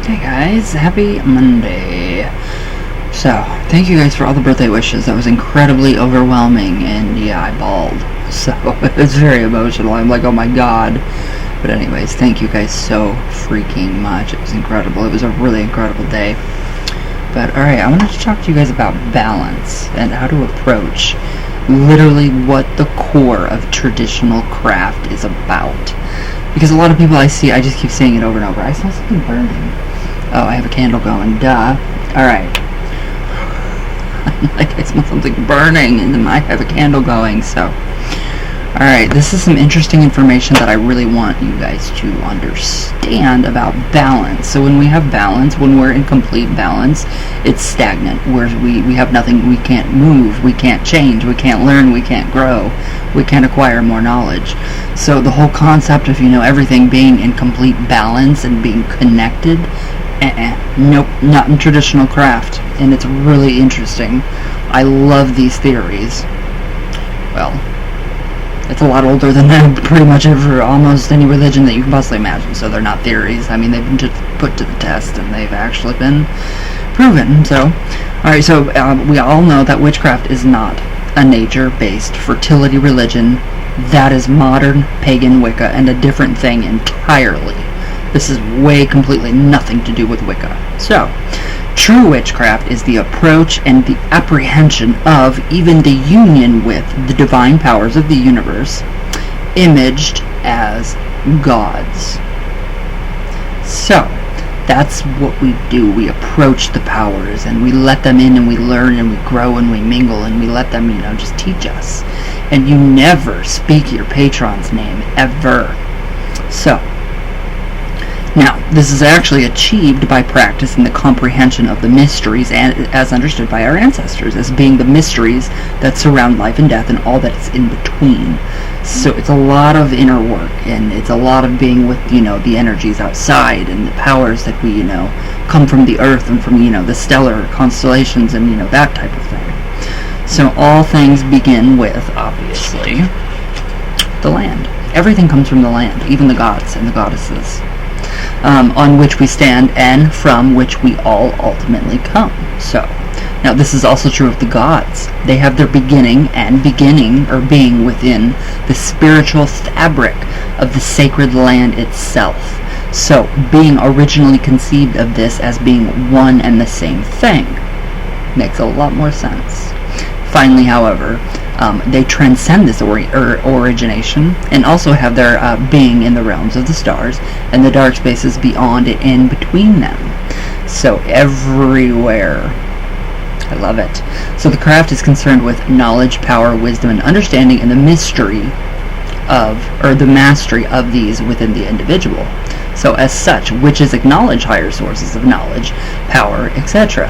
Hey guys, happy Monday. So, thank you guys for all the birthday wishes. That was incredibly overwhelming, and yeah, I bawled. So, it was very emotional. I'm like, oh my god. But anyways, thank you guys so freaking much. It was incredible. It was a really incredible day. But alright, I wanted to talk to you guys about balance and how to approach literally what the core of traditional craft is about. Because a lot of people I see, I just keep saying it over and over. I smell something burning. Oh, I have a candle going. Duh. Alright. Like, I smell something burning, and then I have a candle going, so. Alright, this is some interesting information that I really want you guys to understand about balance. So when we have balance, when we're in complete balance, it's stagnant, where we have nothing, we can't move, we can't change, we can't learn, we can't grow, we can't acquire more knowledge. So the whole concept of, everything being in complete balance and being connected, nope, not in traditional craft. And it's really interesting. I love these theories. Well, it's a lot older than pretty much almost any religion that you can possibly imagine. So they're not theories. I mean, they've been put to the test, and they've actually been proven. So, alright, so we all know that witchcraft is not a nature-based fertility religion. That is modern pagan Wicca and a different thing entirely. This is completely nothing to do with Wicca. So, true witchcraft is the approach and the apprehension of, even the union with, the divine powers of the universe, imaged as gods. So, that's what we do. We approach the powers, and we let them in, and we learn, and we grow, and we mingle, and we let them, just teach us. And you never speak your patron's name, ever. So, now, this is actually achieved by practicing the comprehension of the mysteries as understood by our ancestors, as being the mysteries that surround life and death and all that is in between. So it's a lot of inner work, and it's a lot of being with, the energies outside and the powers that we, come from the earth and from, the stellar constellations and, that type of thing. So all things begin with, obviously, the land. Everything comes from the land, even the gods and the goddesses. On which we stand and from which we all ultimately come. So, now this is also true of the gods. They have their beginning or being within the spiritual fabric of the sacred land itself. So, being originally conceived of this as being one and the same thing makes a lot more sense. Finally, however, they transcend this origination and also have their being in the realms of the stars and the dark spaces beyond and in between them. So everywhere. I love it. So the craft is concerned with knowledge, power, wisdom, and understanding, and the the mastery of these within the individual. So as such, witches acknowledge higher sources of knowledge, power, etc.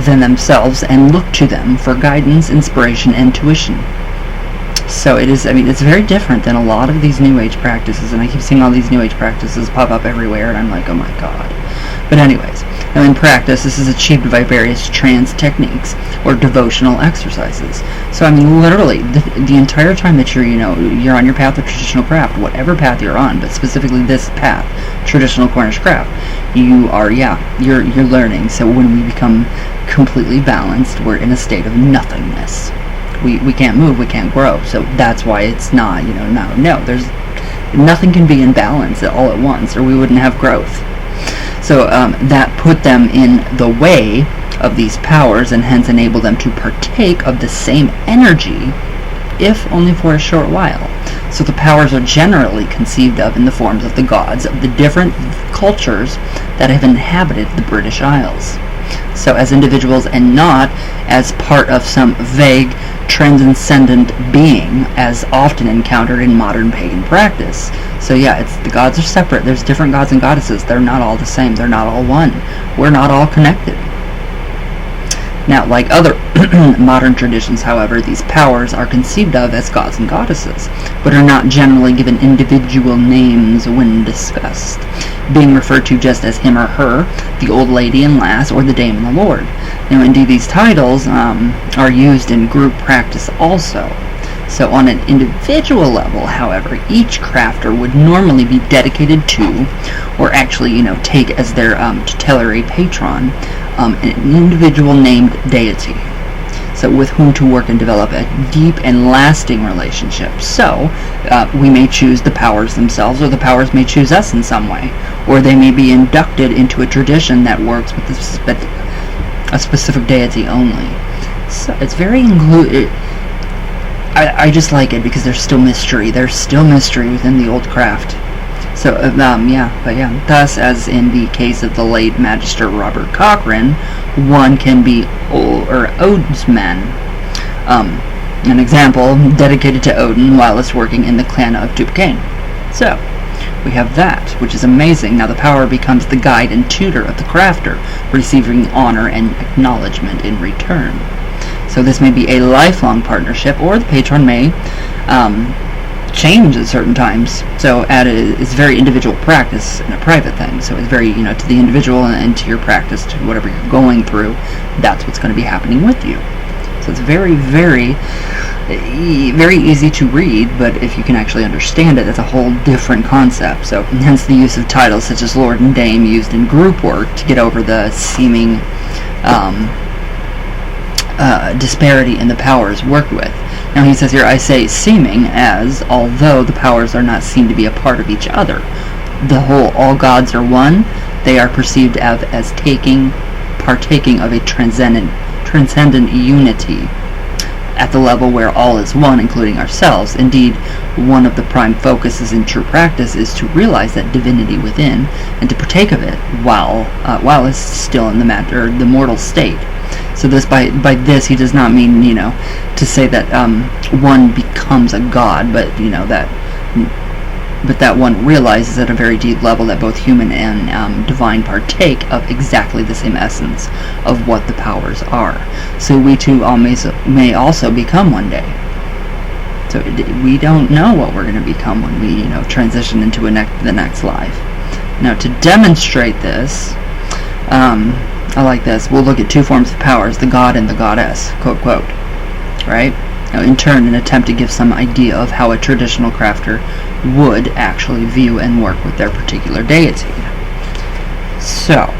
Than themselves, and look to them for guidance, inspiration, and tuition. So it's very different than a lot of these New Age practices, and I keep seeing all these New Age practices pop up everywhere, and I'm like, oh my god. But anyways, now in practice, this is achieved by various trance techniques or devotional exercises. So literally, the entire time that you're on your path of traditional craft, whatever path you're on, but specifically this path, traditional Cornish craft, you're learning. So when we become completely balanced, we're in a state of nothingness. We can't move, we can't grow. So that's why it's not, there's nothing can be in balance all at once, or we wouldn't have growth. So that put them in the way of these powers, and hence enable them to partake of the same energy, if only for a short while. So the powers are generally conceived of in the forms of the gods of the different cultures that have inhabited the British Isles. So as individuals, and not as part of some vague, transcendent being, as often encountered in modern pagan practice. So the gods are separate. There's different gods and goddesses. They're not all the same. They're not all one. We're not all connected. Now, like other modern traditions, however, these powers are conceived of as gods and goddesses, but are not generally given individual names when discussed, being referred to just as him or her, the old lady and lass, or the dame and the lord. Now, indeed, these titles are used in group practice also. So on an individual level, however, each crafter would normally be dedicated to, or actually, take as their tutelary patron, an individual named deity. So with whom to work and develop a deep and lasting relationship. So we may choose the powers themselves, or the powers may choose us in some way, or they may be inducted into a tradition that works with a specific deity only. So it's very I just like it because there's still mystery. There's still mystery within the old craft. So, thus, as in the case of the late Magister Robert Cochrane, one can be Odin's man. An example, dedicated to Odin whilst working in the clan of Tupacane. So, we have that, which is amazing. Now the power becomes the guide and tutor of the crafter, receiving honor and acknowledgement in return. So this may be a lifelong partnership, or the patron may change at certain times. So it's very individual practice and a private thing. So it's very, to the individual and to your practice, to whatever you're going through, that's what's going to be happening with you. So it's very, very, very easy to read, but if you can actually understand it, it's a whole different concept. So hence the use of titles such as Lord and Dame used in group work to get over the seeming disparity in the powers worked with. Now he says here, I say seeming, as although the powers are not seen to be a part of each other, the whole, all gods are one, they are perceived as partaking of a transcendent unity at the level where all is one, including ourselves. Indeed, one of the prime focuses in true practice is to realize that divinity within and to partake of it while it's still in the mortal state. So this by this he does not mean to say that one becomes a god, but that one realizes at a very deep level that both human and divine partake of exactly the same essence of what the powers are. So we too may also become one day. So we don't know what we're going to become when we transition into the next life. Now to demonstrate this, I like this. We'll look at two forms of powers, the god and the goddess, quote, quote, right? Now, in turn, an attempt to give some idea of how a traditional crafter would actually view and work with their particular deity. So,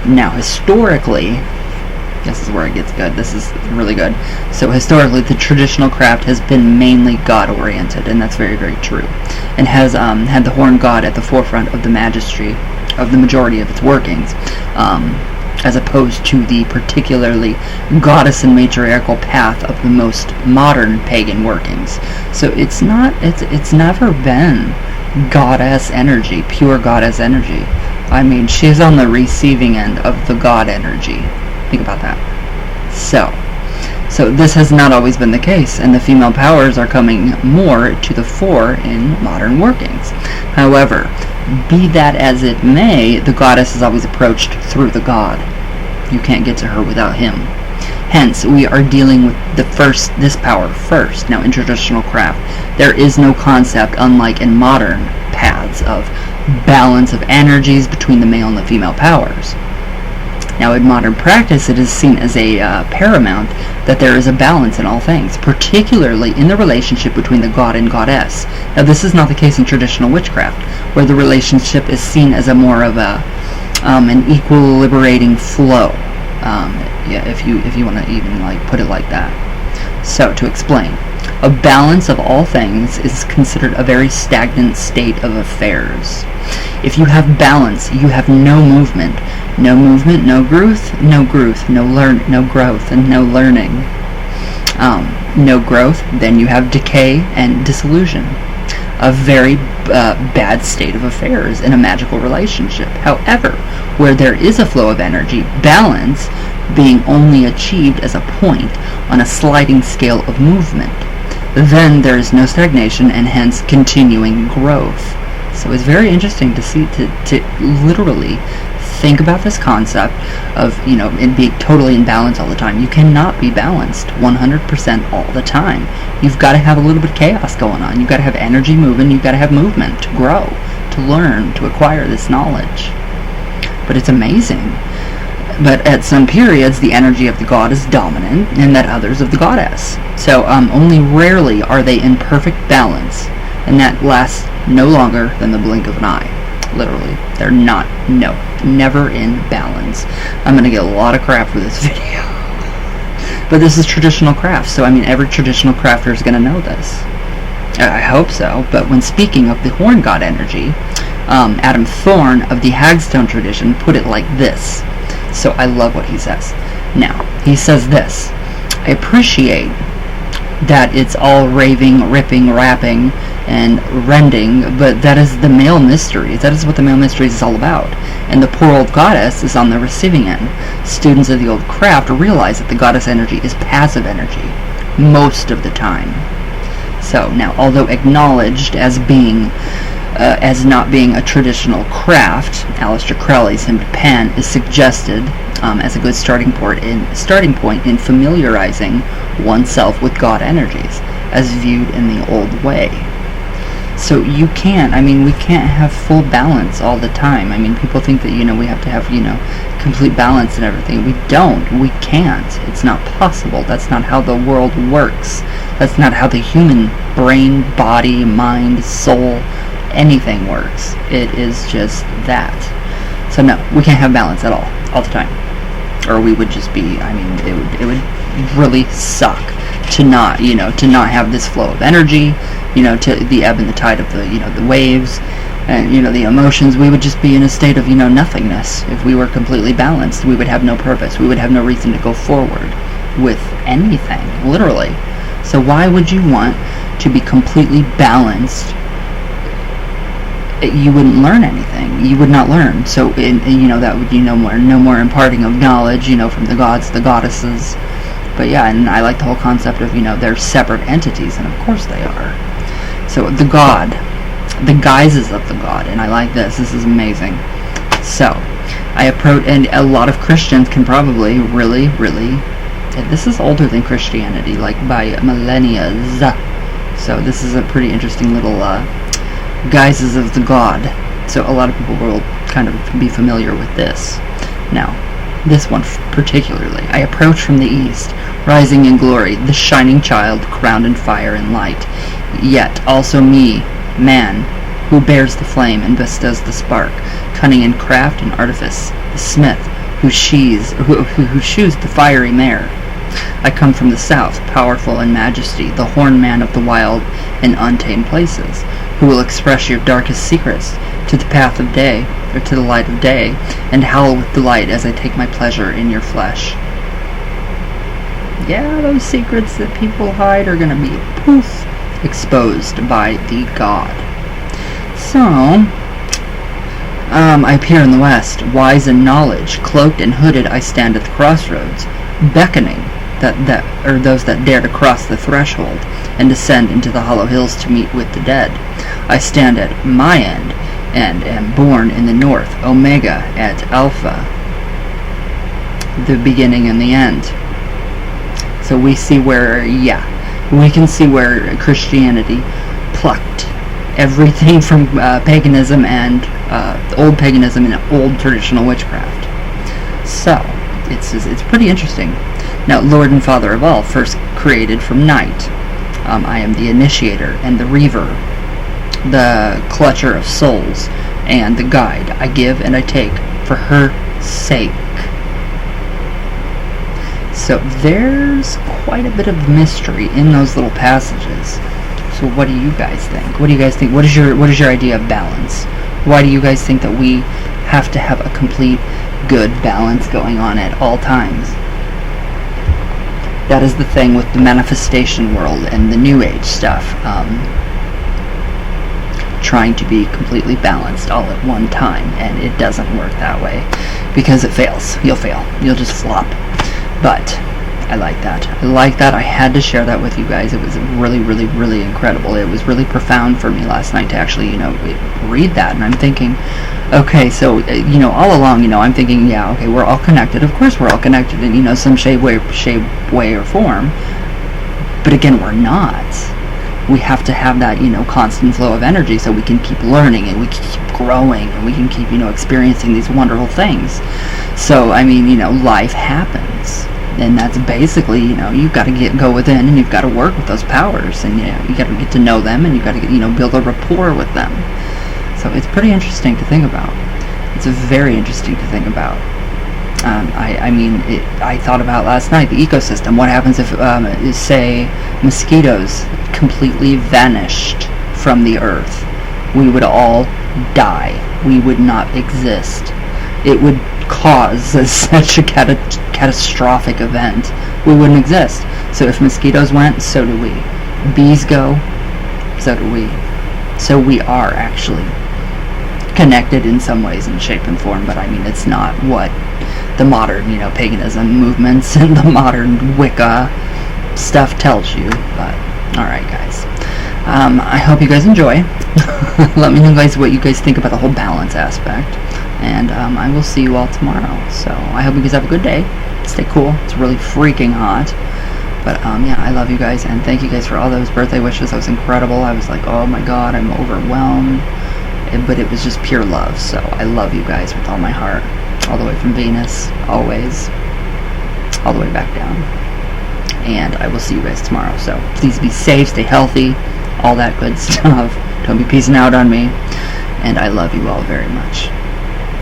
now historically, this is where it gets good. This is really good. So historically, the traditional craft has been mainly God-oriented, and that's very, very true, and has had the horned god at the forefront of the majority of its workings, as opposed to the particularly goddess and matriarchal path of the most modern pagan workings. So it's never been goddess energy, pure goddess energy. I mean, she's on the receiving end of the god energy. Think about that. So this has not always been the case, and the female powers are coming more to the fore in modern workings. However, be that as it may, the goddess is always approached through the god. You can't get to her without him. Hence, we are dealing with this power first. Now, in traditional craft, there is no concept, unlike in modern paths, of balance of energies between the male and the female powers. Now, in modern practice, it is seen as a paramount that there is a balance in all things, particularly in the relationship between the god and goddess. Now, this is not the case in traditional witchcraft, where the relationship is seen as a more of an equilibrating flow. If you want to even put it like that. So, to explain, a balance of all things is considered a very stagnant state of affairs. If you have balance, you have no movement. No movement, no growth, no growth, no growth, and no learning. No growth, then you have decay and dissolution. A very bad state of affairs in a magical relationship. However, where there is a flow of energy, balance being only achieved as a point on a sliding scale of movement, then there is no stagnation and hence continuing growth. So it's very interesting to see, to literally think about this concept of, it being totally in balance all the time. You cannot be balanced 100% all the time. You've got to have a little bit of chaos going on. You've got to have energy moving. You've got to have movement to grow, to learn, to acquire this knowledge. But it's amazing. But at some periods, the energy of the god is dominant, and at others of the goddess. So only rarely are they in perfect balance, and that lasts no longer than the blink of an eye. Literally, they're not, never in balance. I'm going to get a lot of crap for this video. But this is traditional craft, so I mean, every traditional crafter is going to know this. I hope so. But when speaking of the horn god energy, Adam Thorne of the Hagstone tradition put it like this. So I love what he says. Now, he says this: I appreciate that it's all raving, ripping, rapping, and rending, but that is the male mystery. That is what the male mystery is all about. And the poor old goddess is on the receiving end. Students of the old craft realize that the goddess energy is passive energy most of the time. So now, although acknowledged as being as not being a traditional craft, Aleister Crowley's hymn to Pan is suggested as a good starting point in familiarizing oneself with God energies, as viewed in the old way. So we can't have full balance all the time. I mean, people think that, we have to have, complete balance and everything. We don't. We can't. It's not possible. That's not how the world works. That's not how the human brain, body, mind, soul, anything works. It is just that. So no, we can't have balance at all the time. Or we would just be, it would really suck to not have this flow of energy, to the ebb and the tide of the waves, and, the emotions. We would just be in a state of, nothingness. If we were completely balanced, we would have no purpose. We would have no reason to go forward with anything, literally. So why would you want to be completely balanced? You wouldn't learn anything. You would not learn. So, that would be no more imparting of knowledge, from the gods, the goddesses. But yeah, and I like the whole concept of, they're separate entities, and of course they are. So the god, the guises of the god, and I like this. This is amazing. So, I approach, and a lot of Christians can probably really, this is older than Christianity, like by millennia. So this is a pretty interesting little guises of the god. So a lot of people will kind of be familiar with this. Now, this one particularly. I approach from the east, rising in glory, the shining child, crowned in fire and light. Yet also me, man, who bears the flame and bestows the spark, cunning in craft and artifice, the smith, who shoes the fiery mare. I come from the south, powerful in majesty, the horn man of the wild and untamed places, who will express your darkest secrets to the path of day, or to the light of day, and howl with delight as I take my pleasure in your flesh. Yeah, those secrets that people hide are going to be, poof, exposed by the god. So, I appear in the west, wise in knowledge, cloaked and hooded I stand at the crossroads, beckoning those that dare to cross the threshold and descend into the hollow hills to meet with the dead. I stand at my end and am born in the north, Omega at Alpha, the beginning and the end. So we see where, we can see where Christianity plucked everything from paganism and old paganism and old traditional witchcraft. So it's pretty interesting. Now, Lord and Father of all, first created from night. I am the initiator and the reaver, the clutcher of souls, and the guide. I give and I take for her sake. So there's quite a bit of mystery in those little passages. So what do you guys think? What do you guys think? What is your idea of balance? Why do you guys think that we have to have a complete good balance going on at all times? That is the thing with the manifestation world and the New Age stuff. Trying to be completely balanced all at one time, and it doesn't work that way because it fails. You'll fail. You'll just flop. But I like that. I had to share that with you guys. It was really, really, really incredible. It was really profound for me last night to actually, read that. And I'm thinking, okay, so, all along, I'm thinking, yeah, okay, we're all connected. Of course we're all connected in, some shape, way, or form. But again, we're not. we have to have that, constant flow of energy so we can keep learning and we can keep growing and we can keep, experiencing these wonderful things. So, I mean, life happens. And that's basically, you've got to go within and you've got to work with those powers, and you got to get to know them, and you've got to build a rapport with them. So it's pretty interesting to think about. It's very interesting to think about. I thought about last night the ecosystem. What happens if, say, mosquitoes completely vanished from the earth? We would all die. We would not exist. It would cause such a catastrophic event. We wouldn't exist. So if mosquitoes went, so do we. Bees go, so do we. So we are actually connected in some ways, in shape and form, but I mean, it's not what the modern, paganism movements and the modern Wicca stuff tells you. But alright, guys. I hope you guys enjoy. Let me know, guys, what you guys think about the whole balance aspect. And I will see you all tomorrow. So I hope you guys have a good day. Stay cool. It's really freaking hot. But yeah, I love you guys, and thank you guys for all those birthday wishes. That was incredible. I was like, oh my god, I'm overwhelmed. But it was just pure love. So I love you guys with all my heart. All the way from Venus, always. All the way back down. And I will see you guys tomorrow. So please be safe, stay healthy, all that good stuff. Don't be peacing out on me. And I love you all very much.